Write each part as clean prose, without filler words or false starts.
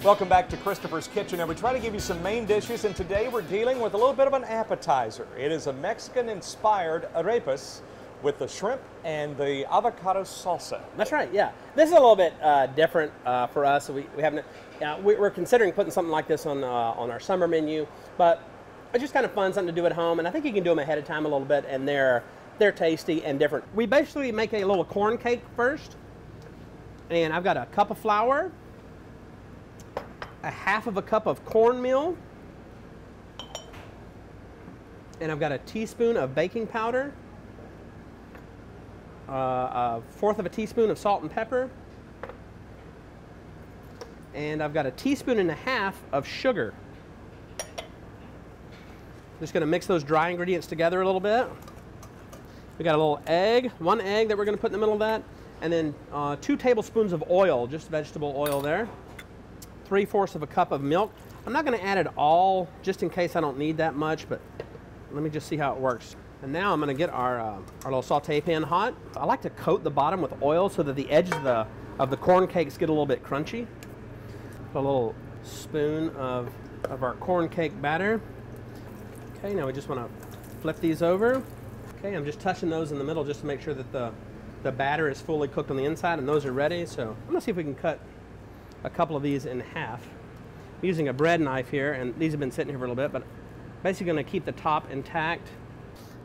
Welcome back to Christopher's Kitchen, and we try to give you some main dishes, and today we're dealing with a little bit of an appetizer. It is a Mexican-inspired arepas with the shrimp and the avocado salsa. That's right, yeah. This is a little bit different for us. We haven't. We're considering putting something like this on our summer menu, but it's just kind of fun, something to do at home, and I think you can do them ahead of time a little bit, and they're tasty and different. We basically make a little corn cake first, and I've got a cup of flour, a half of a cup of cornmeal, and I've got a teaspoon of baking powder, a fourth of a teaspoon of salt and pepper, and I've got a teaspoon and a half of sugar. Just going to mix those dry ingredients together a little bit. We got a little egg, one egg that we're going to put in the middle of that, and then 2 tablespoons of oil, just vegetable oil there. 3/4 of a cup of milk. I'm not going to add it all just in case I don't need that much, but let me just see how it works. And now I'm going to get our little saute pan hot. I like to coat the bottom with oil so that the edges of the corn cakes get a little bit crunchy. Put a little spoon of our corn cake batter. Okay, now we just want to flip these over. Okay, I'm just touching those in the middle just to make sure that the batter is fully cooked on the inside, and those are ready. So I'm going to see if we can cut a couple of these in half. I'm using a bread knife here, and these have been sitting here for a little bit, but basically going to keep the top intact.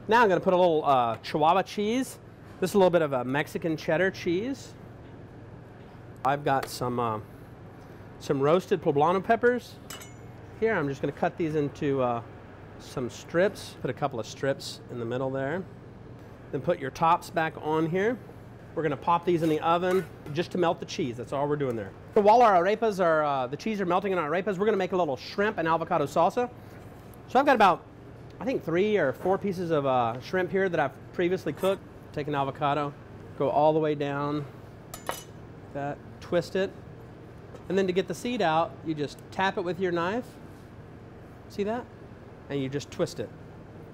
Now I'm going to put a little Chihuahua cheese. This is a little bit of a Mexican cheddar cheese. I've got some roasted poblano peppers. Here I'm just going to cut these into some strips. Put a couple of strips in the middle there. Then put your tops back on here. We're going to pop these in the oven just to melt the cheese. That's all we're doing there. So while our arepas are, the cheese are melting in our arepas, we're going to make a little shrimp and avocado salsa. So I've got about, I think 3 or 4 pieces of shrimp here that I've previously cooked. Take an avocado, go all the way down, that, twist it, and then to get the seed out, you just tap it with your knife. See that? And you just twist it.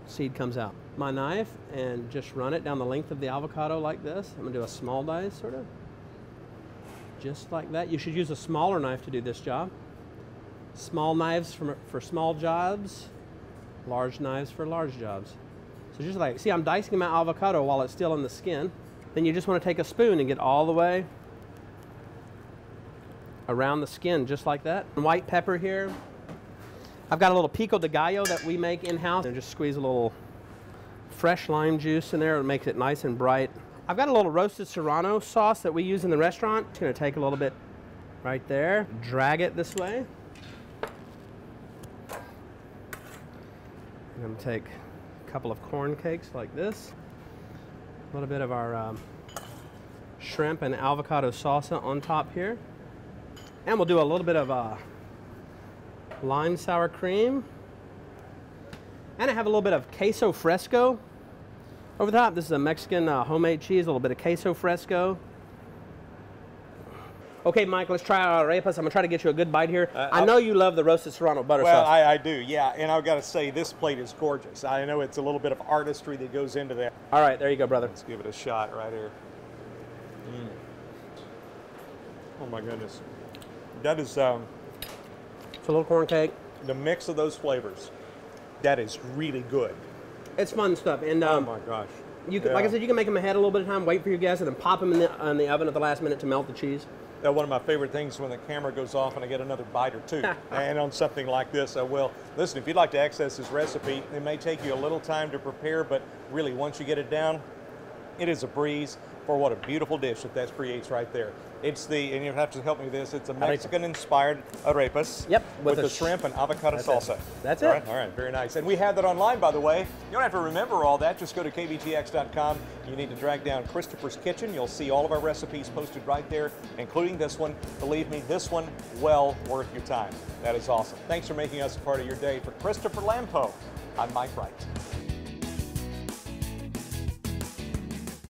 Seed comes out. My knife, and just run it down the length of the avocado like this. I'm gonna do a small dice, sort of. Just like that. You should use a smaller knife to do this job. Small knives for small jobs, large knives for large jobs. So just like, see, I'm dicing my avocado while it's still in the skin. Then you just want to take a spoon and get all the way around the skin, just like that. White pepper here. I've got a little pico de gallo that we make in-house, and just squeeze a little fresh lime juice in there. It makes it nice and bright. I've got a little roasted serrano sauce that we use in the restaurant. It's going to take a little bit right there, drag it this way. I'm going to take a couple of corn cakes like this. A little bit of our shrimp and avocado salsa on top here. And we'll do a little bit of lime sour cream. And I have a little bit of queso fresco over the top. This is a Mexican homemade cheese, a little bit of queso fresco. Okay, Mike, let's try our arepas. I'm going to try to get you a good bite here. I know you love the roasted serrano butter sauce. Well, I do, yeah. And I've got to say, this plate is gorgeous. I know it's a little bit of artistry that goes into that. All right, there you go, brother. Let's give it a shot right here. Oh, my goodness. That is... It's a little corn cake. The mix of those flavors, that is really good. It's fun stuff. And oh my gosh. You can, like I said, you can make them ahead a little bit of time, wait for your guests, and then pop them in the oven at the last minute to melt the cheese. One of my favorite things when the camera goes off and I get another bite or two. And on something like this, I will. Listen, if you'd like to access this recipe, it may take you a little time to prepare, but really once you get it down, it is a breeze. For what a beautiful dish that creates right there. It's and you have to help me with this, it's a Mexican-inspired arepas. Yep. With the shrimp and avocado salsa. That's it. All right, very nice. And we have that online, by the way. You don't have to remember all that. Just go to kvtx.com. You need to drag down Christopher's Kitchen. You'll see all of our recipes posted right there, including this one. Believe me, this one, well worth your time. That is awesome. Thanks for making us a part of your day. For Christopher Lampo, I'm Mike Wright.